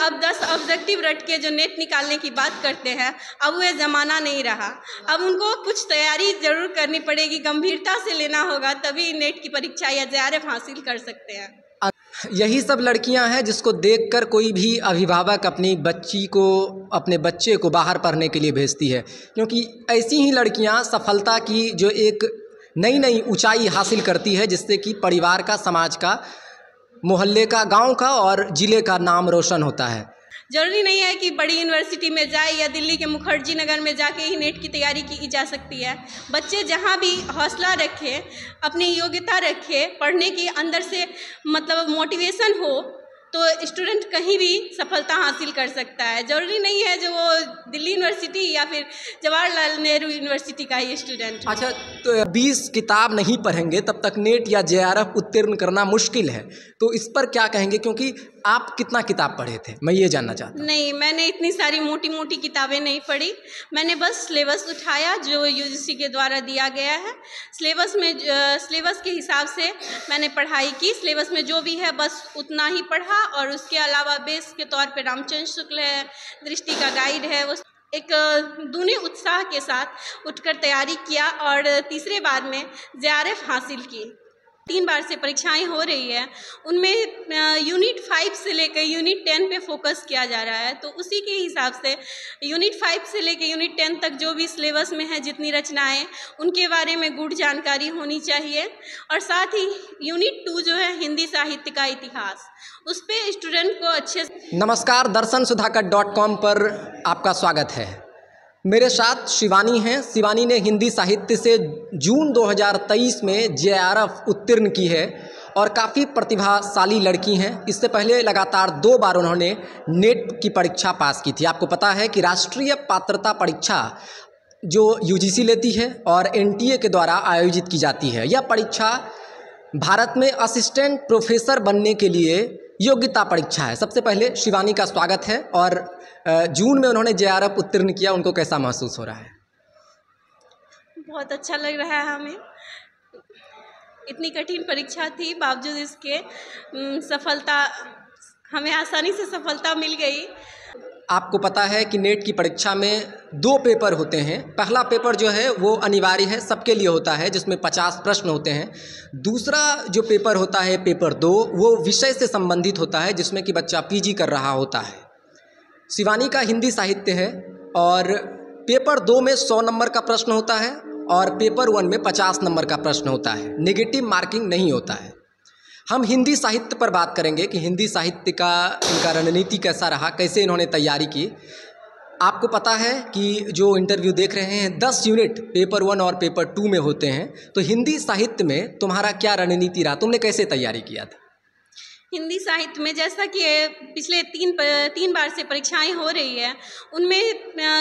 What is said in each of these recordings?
अब 10 ऑब्जेक्टिव रट के जो नेट निकालने की बात करते हैं, अब वह ज़माना नहीं रहा। अब उनको कुछ तैयारी ज़रूर करनी पड़ेगी, गंभीरता से लेना होगा, तभी नेट की परीक्षा या JRF हासिल कर सकते हैं। यही सब लड़कियां हैं जिसको देखकर कोई भी अभिभावक अपनी बच्ची को, अपने बच्चे को बाहर पढ़ने के लिए भेजती है, क्योंकि ऐसी ही लड़कियां सफलता की जो एक नई नई ऊंचाई हासिल करती है, जिससे कि परिवार का, समाज का, मोहल्ले का, गांव का और ज़िले का नाम रोशन होता है। जरूरी नहीं है कि बड़ी यूनिवर्सिटी में जाए या दिल्ली के मुखर्जी नगर में जाके ही नेट की तैयारी की जा सकती है। बच्चे जहाँ भी हौसला रखें, अपनी योग्यता रखें, पढ़ने की अंदर से मतलब मोटिवेशन हो, तो स्टूडेंट कहीं भी सफलता हासिल कर सकता है। ज़रूरी नहीं है जो वो दिल्ली यूनिवर्सिटी या फिर जवाहरलाल नेहरू यूनिवर्सिटी का ही स्टूडेंट। अच्छा, तो 20 किताब नहीं पढ़ेंगे तब तक नेट या JRF उत्तीर्ण करना मुश्किल है, तो इस पर क्या कहेंगे? क्योंकि आप कितना किताब पढ़े थे, मैं ये जानना चाहता हूँ। नहीं, मैंने इतनी सारी मोटी मोटी किताबें नहीं पढ़ी। मैंने बस सिलेबस उठाया जो UGC के द्वारा दिया गया है। सिलेबस के हिसाब से मैंने पढ़ाई की। सिलेबस में जो भी है बस उतना ही पढ़ा, और उसके अलावा बेस के तौर पे रामचंद्र शुक्ल है, दृष्टि का गाइड है, वो एक दूने उत्साह के साथ उठकर तैयारी किया और तीसरे बार में JRF हासिल की। 3 बार से परीक्षाएं हो रही है, उनमें यूनिट 5 से लेकर यूनिट 10 पे फोकस किया जा रहा है। तो उसी के हिसाब से यूनिट 5 से लेकर यूनिट 10 तक जो भी सिलेबस में है, जितनी रचनाएं, उनके बारे में गुड़ जानकारी होनी चाहिए। और साथ ही यूनिट 2 जो है हिंदी साहित्य का इतिहास, उस पर स्टूडेंट को अच्छे से। नमस्कार, दर्शनसुधाकर.com पर आपका स्वागत है। मेरे साथ शिवानी हैं। शिवानी ने हिंदी साहित्य से जून 2023 में JRF उत्तीर्ण की है और काफ़ी प्रतिभाशाली लड़की हैं। इससे पहले लगातार 2 बार उन्होंने नेट की परीक्षा पास की थी। आपको पता है कि राष्ट्रीय पात्रता परीक्षा जो UGC लेती है और NTA के द्वारा आयोजित की जाती है, यह परीक्षा भारत में असिस्टेंट प्रोफेसर बनने के लिए योग्यता परीक्षा है। सबसे पहले शिवानी का स्वागत है। और जून में उन्होंने JRF उत्तीर्ण किया, उनको कैसा महसूस हो रहा है? बहुत अच्छा लग रहा है हमें। इतनी कठिन परीक्षा थी, बावजूद इसके सफलता, हमें आसानी से सफलता मिल गई। आपको पता है कि नेट की परीक्षा में 2 पेपर होते हैं। पहला पेपर जो है वो अनिवार्य है, सबके लिए होता है, जिसमें 50 प्रश्न होते हैं। दूसरा जो पेपर होता है, पेपर 2, वो विषय से संबंधित होता है, जिसमें कि बच्चा PG कर रहा होता है। शिवानी का हिंदी साहित्य है और पेपर 2 में 100 नंबर का प्रश्न होता है और पेपर 1 में 50 नंबर का प्रश्न होता है। नेगेटिव मार्किंग नहीं होता है। हम हिंदी साहित्य पर बात करेंगे कि हिंदी साहित्य का इनका रणनीति कैसा रहा, कैसे इन्होंने तैयारी की। आपको पता है कि जो इंटरव्यू देख रहे हैं, 10 यूनिट पेपर 1 और पेपर 2 में होते हैं। तो हिंदी साहित्य में तुम्हारा क्या रणनीति रहा, तुमने कैसे तैयारी किया था? हिंदी साहित्य में जैसा कि पिछले 3 बार से परीक्षाएं हो रही है, उनमें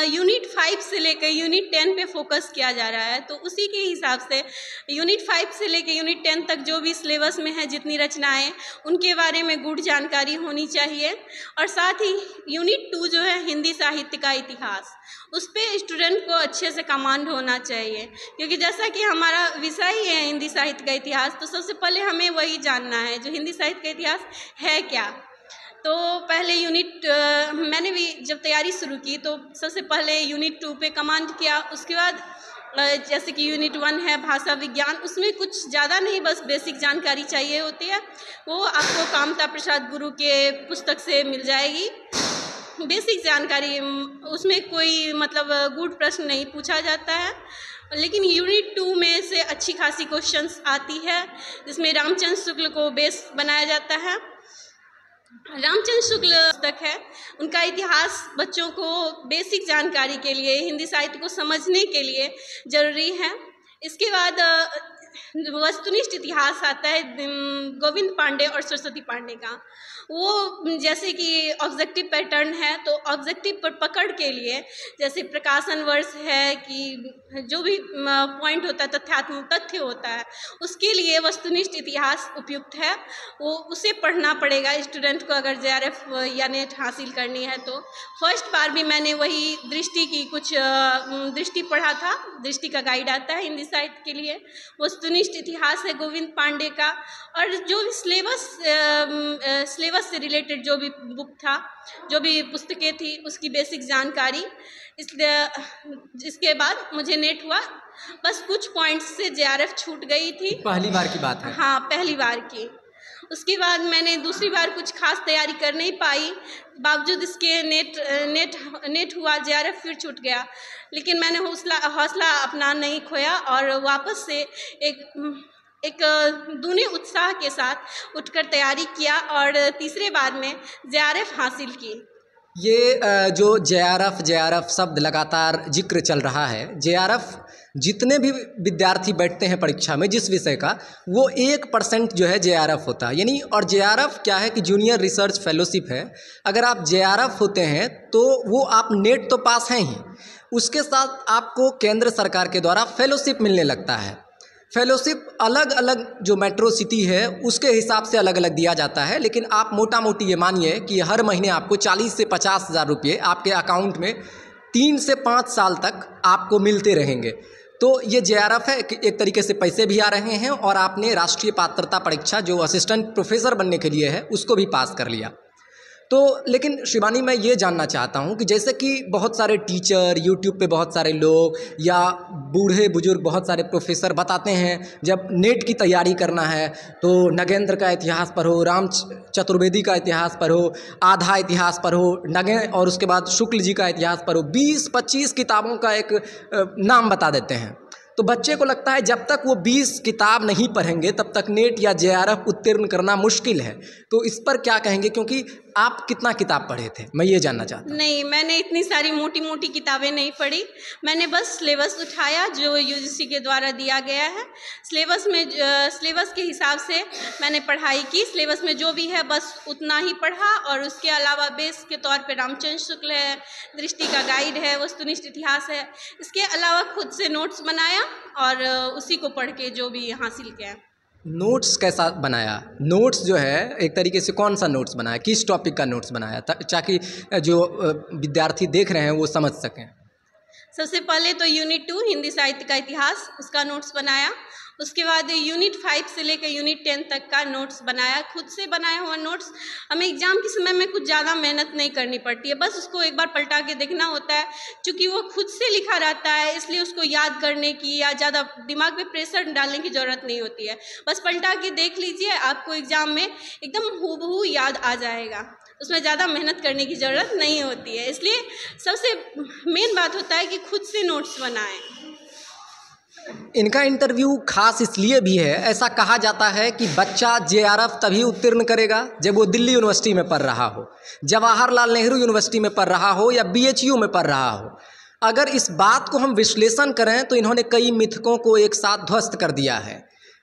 यूनिट 5 से लेकर यूनिट 10 पे फोकस किया जा रहा है। तो उसी के हिसाब से यूनिट 5 से लेकर यूनिट 10 तक जो भी सिलेबस में है, जितनी रचनाएं, उनके बारे में गुड़ जानकारी होनी चाहिए। और साथ ही यूनिट 2 जो है हिंदी साहित्य का इतिहास, उस पर स्टूडेंट को अच्छे से कमांड होना चाहिए, क्योंकि जैसा कि हमारा विषय ही है हिंदी साहित्य का इतिहास, तो सबसे पहले हमें वही जानना है जो हिंदी साहित्य का इतिहास है क्या। तो पहले मैंने भी जब तैयारी शुरू की तो सबसे पहले यूनिट 2 पे कमांड किया। उसके बाद जैसे कि यूनिट 1 है भाषा विज्ञान, उसमें कुछ ज़्यादा नहीं, बस बेसिक जानकारी चाहिए होती है, वो आपको कामता प्रसाद गुरु के पुस्तक से मिल जाएगी। बेसिक जानकारी, उसमें कोई मतलब गुड प्रश्न नहीं पूछा जाता है। लेकिन यूनिट 2 में से अच्छी खासी क्वेश्चंस आती है, जिसमें रामचंद्र शुक्ल को बेस बनाया जाता है। रामचंद्र शुक्ल पुस्तक है, उनका इतिहास बच्चों को बेसिक जानकारी के लिए, हिंदी साहित्य को समझने के लिए ज़रूरी है। इसके बाद वस्तुनिष्ठ इतिहास आता है गोविंद पांडे और सरस्वती पांडे का। वो जैसे कि ऑब्जेक्टिव पैटर्न है, तो ऑब्जेक्टिव पर पकड़ के लिए जैसे प्रकाशन वर्ष है कि जो भी पॉइंट होता है, तथ्यात्मक तथ्य होता है, उसके लिए वस्तुनिष्ठ इतिहास उपयुक्त है। वो उसे पढ़ना पड़ेगा स्टूडेंट को अगर JRF या नेट हासिल करनी है। तो फर्स्ट बार भी मैंने वही दृष्टि की कुछ दृष्टि पढ़ा था। दृष्टि का गाइड आता है हिंदी साहित्य के लिए, वस्तुनिष्ठ इतिहास है गोविंद पांडे का, और जो भी सिलेबस से रिलेटेड जो भी बुक था, जो भी पुस्तकें थी, उसकी बेसिक जानकारी। इसके बाद मुझे नेट हुआ, बस कुछ पॉइंट्स से जेआरएफ छूट गई थी। पहली बार की बात है? हाँ, पहली बार की। उसके बाद मैंने दूसरी बार कुछ खास तैयारी कर नहीं पाई, बावजूद इसके नेट हुआ, जेआरएफ फिर छूट गया, लेकिन मैंने हौसला अपना नहीं खोया और वापस से एक दूने उत्साह के साथ उठकर तैयारी किया और तीसरे बार में जेआरएफ हासिल की। ये जो जेआरएफ शब्द लगातार जिक्र चल रहा है, जेआरएफ जितने भी विद्यार्थी बैठते हैं परीक्षा में जिस विषय का, वो 1% जो है जेआरएफ होता है। यानी और जेआरएफ क्या है कि जूनियर रिसर्च फेलोशिप है। अगर आप जेआरएफ होते हैं तो वो आप नेट तो पास हैं ही, उसके साथ आपको केंद्र सरकार के द्वारा फेलोशिप मिलने लगता है। फेलोशिप अलग अलग जो मेट्रो सिटी है उसके हिसाब से अलग अलग दिया जाता है, लेकिन आप मोटा मोटी ये मानिए कि हर महीने आपको 40 से 50 हज़ार रुपये आपके अकाउंट में 3 से 5 साल तक आपको मिलते रहेंगे। तो ये जेआरएफ है, एक तरीके से पैसे भी आ रहे हैं और आपने राष्ट्रीय पात्रता परीक्षा जो असिस्टेंट प्रोफेसर बनने के लिए है उसको भी पास कर लिया। तो लेकिन शिवानी, मैं ये जानना चाहता हूँ कि जैसे कि बहुत सारे टीचर, यूट्यूब पे बहुत सारे लोग या बूढ़े बुजुर्ग बहुत सारे प्रोफेसर बताते हैं जब नेट की तैयारी करना है तो नगेंद्र का इतिहास पढ़ो, राम चतुर्वेदी का इतिहास पढ़ो, आधा इतिहास पढ़ो, और उसके बाद शुक्ल जी का इतिहास पढ़ो, 20-25 किताबों का एक नाम बता देते हैं। तो बच्चे को लगता है जब तक वो 20 किताब नहीं पढ़ेंगे तब तक नेट या जेआरएफ उत्तीर्ण करना मुश्किल है। तो इस पर क्या कहेंगे, क्योंकि आप कितना किताब पढ़े थे, मैं ये जानना चाहता हूँ। नहीं, मैंने इतनी सारी मोटी मोटी किताबें नहीं पढ़ी, मैंने बस सिलेबस उठाया जो यूजीसी के द्वारा दिया गया है। सिलेबस के हिसाब से मैंने पढ़ाई की, सिलेबस में जो भी है बस उतना ही पढ़ा, और उसके अलावा बेस के तौर पे रामचंद्र शुक्ल है, दृष्टि का गाइड है, वस्तुनिष्ठ इतिहास है, इसके अलावा खुद से नोट्स बनाया और उसी को पढ़ के जो भी हासिल किया। नोट्स कैसा बनाया? नोट्स जो है एक तरीके से कौन सा नोट्स बनाया, किस टॉपिक का नोट्स बनाया, ताकि जो विद्यार्थी देख रहे हैं वो समझ सकें? सबसे पहले तो यूनिट 2 हिंदी साहित्य का इतिहास, उसका नोट्स बनाया। उसके बाद यूनिट 5 से लेकर यूनिट 10 तक का नोट्स बनाया। खुद से बनाया हुआ नोट्स हमें एग्ज़ाम के समय में कुछ ज़्यादा मेहनत नहीं करनी पड़ती है, बस उसको एक बार पलटा के देखना होता है। चूँकि वो खुद से लिखा रहता है इसलिए उसको याद करने की या ज़्यादा दिमाग पे प्रेशर डालने की ज़रूरत नहीं होती है, बस पलटा के देख लीजिए, आपको एग्ज़ाम में एकदम हूबहू याद आ जाएगा। उसमें ज़्यादा मेहनत करने की ज़रूरत नहीं होती है, इसलिए सबसे मेन बात होता है कि खुद से नोट्स बनाएं। इनका इंटरव्यू खास इसलिए भी है, ऐसा कहा जाता है कि बच्चा जेआरएफ तभी उत्तीर्ण करेगा जब वो दिल्ली यूनिवर्सिटी में पढ़ रहा हो, जवाहरलाल नेहरू यूनिवर्सिटी में पढ़ रहा हो या बीएचयू में पढ़ रहा हो। अगर इस बात को हम विश्लेषण करें तो इन्होंने कई मिथकों को एक साथ ध्वस्त कर दिया है।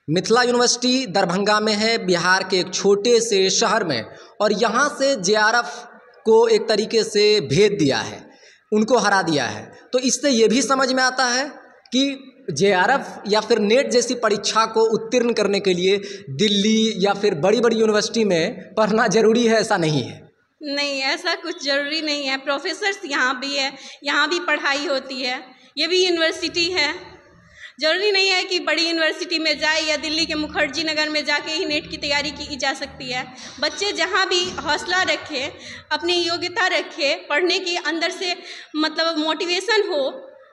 मिथिला यूनिवर्सिटी दरभंगा में है, बिहार के एक छोटे से शहर में, और यहाँ से जेआरएफ को एक तरीके से भेद दिया है, उनको हरा दिया है। तो इससे ये भी समझ में आता है कि जेआरएफ या फिर नेट जैसी परीक्षा को उत्तीर्ण करने के लिए दिल्ली या फिर बड़ी बड़ी यूनिवर्सिटी में पढ़ना जरूरी है, ऐसा नहीं है। नहीं, ऐसा कुछ ज़रूरी नहीं है। प्रोफेसर्स यहाँ भी है, यहाँ भी पढ़ाई होती है, ये भी यूनिवर्सिटी है। ज़रूरी नहीं है कि बड़ी यूनिवर्सिटी में जाए या दिल्ली के मुखर्जी नगर में जाके ही नेट की तैयारी की जा सकती है। बच्चे जहाँ भी हौसला रखे, अपनी योग्यता रखे, पढ़ने की अंदर से मतलब मोटिवेशन हो,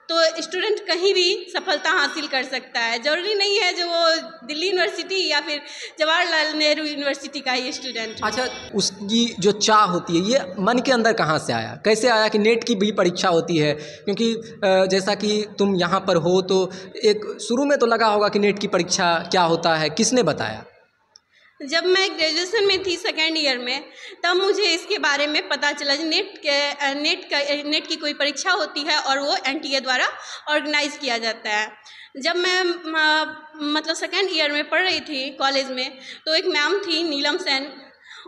तो स्टूडेंट कहीं भी सफलता हासिल कर सकता है। ज़रूरी नहीं है जो वो दिल्ली यूनिवर्सिटी या फिर जवाहरलाल नेहरू यूनिवर्सिटी का ही स्टूडेंट। अच्छा, उसकी जो चाह होती है ये मन के अंदर कहाँ से आया, कैसे आया कि नेट की भी परीक्षा होती है? क्योंकि जैसा कि तुम यहाँ पर हो तो एक शुरू में तो लगा होगा कि नेट की परीक्षा क्या होता है, किसने बताया? जब मैं ग्रेजुएशन में थी सेकेंड ईयर में, तब मुझे इसके बारे में पता चला कि नेट की कोई परीक्षा होती है और वो एनटीए द्वारा ऑर्गेनाइज किया जाता है। जब मैं मतलब सेकेंड ईयर में पढ़ रही थी कॉलेज में, तो एक मैम थी नीलम सेन,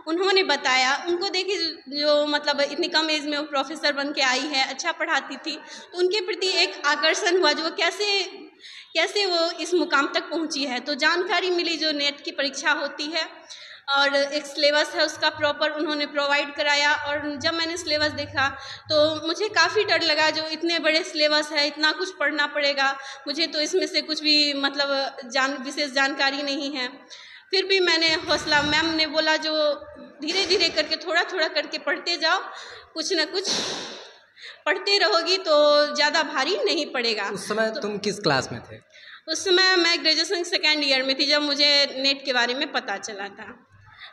उन्होंने बताया, उनको देखी जो मतलब इतनी कम एज में वो प्रोफेसर बन के आई है, अच्छा पढ़ाती थी, तो उनके प्रति एक आकर्षण हुआ जो कैसे वो इस मुकाम तक पहुंची है। तो जानकारी मिली जो नेट की परीक्षा होती है, और एक सिलेबस है उसका प्रॉपर उन्होंने प्रोवाइड कराया। और जब मैंने सिलेबस देखा तो मुझे काफ़ी डर लगा, जो इतने बड़े सिलेबस है, इतना कुछ पढ़ना पड़ेगा, मुझे तो इसमें से कुछ भी मतलब विशेष जानकारी नहीं है। फिर भी मैंने हौसला, मैम ने बोला जो धीरे धीरे करके थोड़ा थोड़ा करके पढ़ते जाओ, कुछ ना कुछ पढ़ते रहोगी तो ज़्यादा भारी नहीं पड़ेगा। उस समय तुम किस क्लास में थे? उस समय मैं ग्रेजुएशन सेकेंड ईयर में थी जब मुझे नेट के बारे में पता चला था।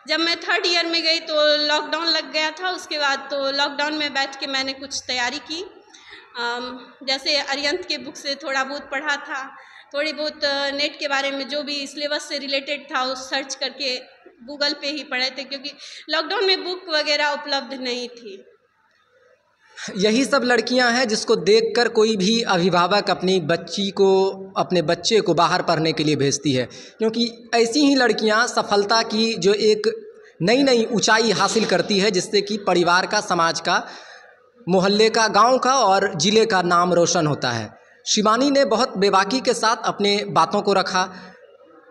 जब मैं थर्ड ईयर में गई तो लॉकडाउन लग गया था। उसके बाद तो लॉकडाउन में बैठ के मैंने कुछ तैयारी की, जैसे अरिहंत के बुक से थोड़ा बहुत पढ़ा था, थोड़ी बहुत नेट के बारे में जो भी सिलेबस से रिलेटेड था उस सर्च करके गूगल पे ही पढ़े थे, क्योंकि लॉकडाउन में बुक वगैरह उपलब्ध नहीं थी। यही सब लड़कियां हैं जिसको देखकर कोई भी अभिभावक अपनी बच्ची को, अपने बच्चे को बाहर पढ़ने के लिए भेजती है, क्योंकि ऐसी ही लड़कियां सफलता की जो एक नई नई ऊंचाई हासिल करती है, जिससे कि परिवार का, समाज का, मोहल्ले का, गांव का और ज़िले का नाम रोशन होता है। शिवानी ने बहुत बेबाकी के साथ अपने बातों को रखा।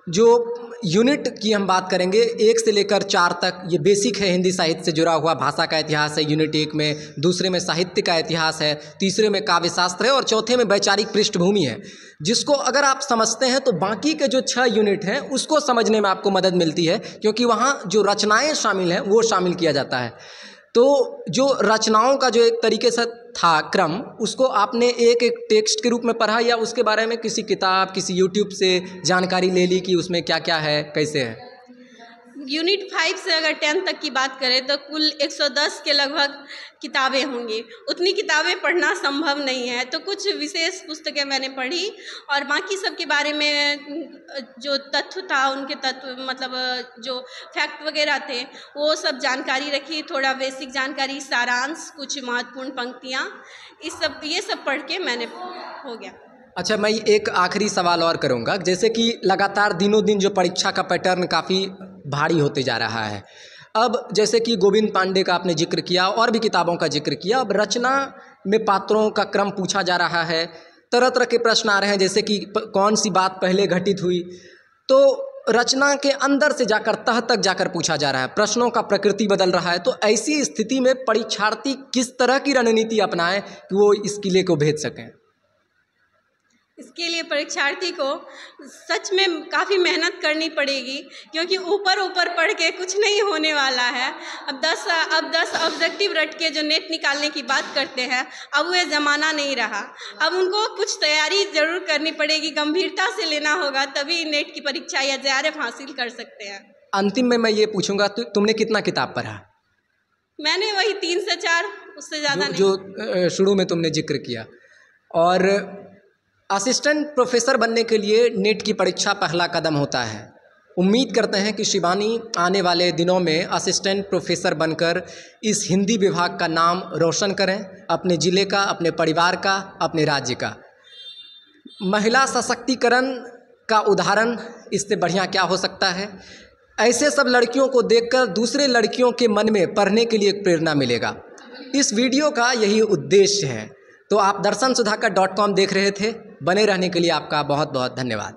जो यूनिट की हम बात करेंगे 1 से लेकर 4 तक, ये बेसिक है, हिंदी साहित्य से जुड़ा हुआ भाषा का इतिहास है यूनिट 1 में, दूसरे में साहित्य का इतिहास है, तीसरे में काव्य शास्त्र है और चौथे में वैचारिक पृष्ठभूमि है, जिसको अगर आप समझते हैं तो बाकी के जो 6 यूनिट हैं उसको समझने में आपको मदद मिलती है, क्योंकि वहाँ जो रचनाएँ शामिल हैं वो शामिल किया जाता है। तो जो रचनाओं का जो एक तरीके से था क्रम, उसको आपने एक एक टेक्स्ट के रूप में पढ़ा या उसके बारे में किसी किताब, किसी यूट्यूब से जानकारी ले ली कि उसमें क्या क्या है, कैसे है? यूनिट 5 से अगर 10 तक की बात करें तो कुल 110 के लगभग किताबें होंगी। उतनी किताबें पढ़ना संभव नहीं है, तो कुछ विशेष पुस्तकें मैंने पढ़ी और बाकी सब के बारे में जो तथ्य था, उनके तत्व मतलब जो फैक्ट वगैरह थे वो सब जानकारी रखी, थोड़ा बेसिक जानकारी, सारांश, कुछ महत्वपूर्ण पंक्तियाँ, ये सब पढ़ के मैंने हो गया। अच्छा, मैं एक आखिरी सवाल और करूँगा। जैसे कि लगातार दिनों दिन जो परीक्षा का पैटर्न काफ़ी भारी होते जा रहा है, अब जैसे कि गोविंद पांडे का आपने जिक्र किया और भी किताबों का जिक्र किया, अब रचना में पात्रों का क्रम पूछा जा रहा है, तरह तरह के प्रश्न आ रहे हैं, जैसे कि कौन सी बात पहले घटित हुई, तो रचना के अंदर से जाकर तह तक जाकर पूछा जा रहा है, प्रश्नों का प्रकृति बदल रहा है। तो ऐसी स्थिति में परीक्षार्थी किस तरह की रणनीति अपनाएं कि वो इस किले को भेद सकें? इसके लिए परीक्षार्थी को सच में काफ़ी मेहनत करनी पड़ेगी, क्योंकि ऊपर ऊपर पढ़ के कुछ नहीं होने वाला है। अब 10 ऑब्जेक्टिव रट के जो नेट निकालने की बात करते हैं, अब वो ज़माना नहीं रहा। अब उनको कुछ तैयारी ज़रूर करनी पड़ेगी, गंभीरता से लेना होगा, तभी नेट की परीक्षा या JRF हासिल कर सकते हैं। अंतिम में मैं ये पूछूंगा, तुमने कितना किताब पढ़ा? मैंने वही 3 से 4, उससे ज़्यादा नहीं। जो शुरू में तुमने जिक्र किया। और असिस्टेंट प्रोफेसर बनने के लिए नेट की परीक्षा पहला कदम होता है। उम्मीद करते हैं कि शिवानी आने वाले दिनों में असिस्टेंट प्रोफेसर बनकर इस हिंदी विभाग का नाम रोशन करें, अपने ज़िले का, अपने परिवार का, अपने राज्य का। महिला सशक्तिकरण का उदाहरण इससे बढ़िया क्या हो सकता है? ऐसे सब लड़कियों को देखकर दूसरे लड़कियों के मन में पढ़ने के लिए एक प्रेरणा मिलेगा। इस वीडियो का यही उद्देश्य है। तो आप दर्शनसुधाकर.com देख रहे थे। बने रहने के लिए आपका बहुत बहुत धन्यवाद।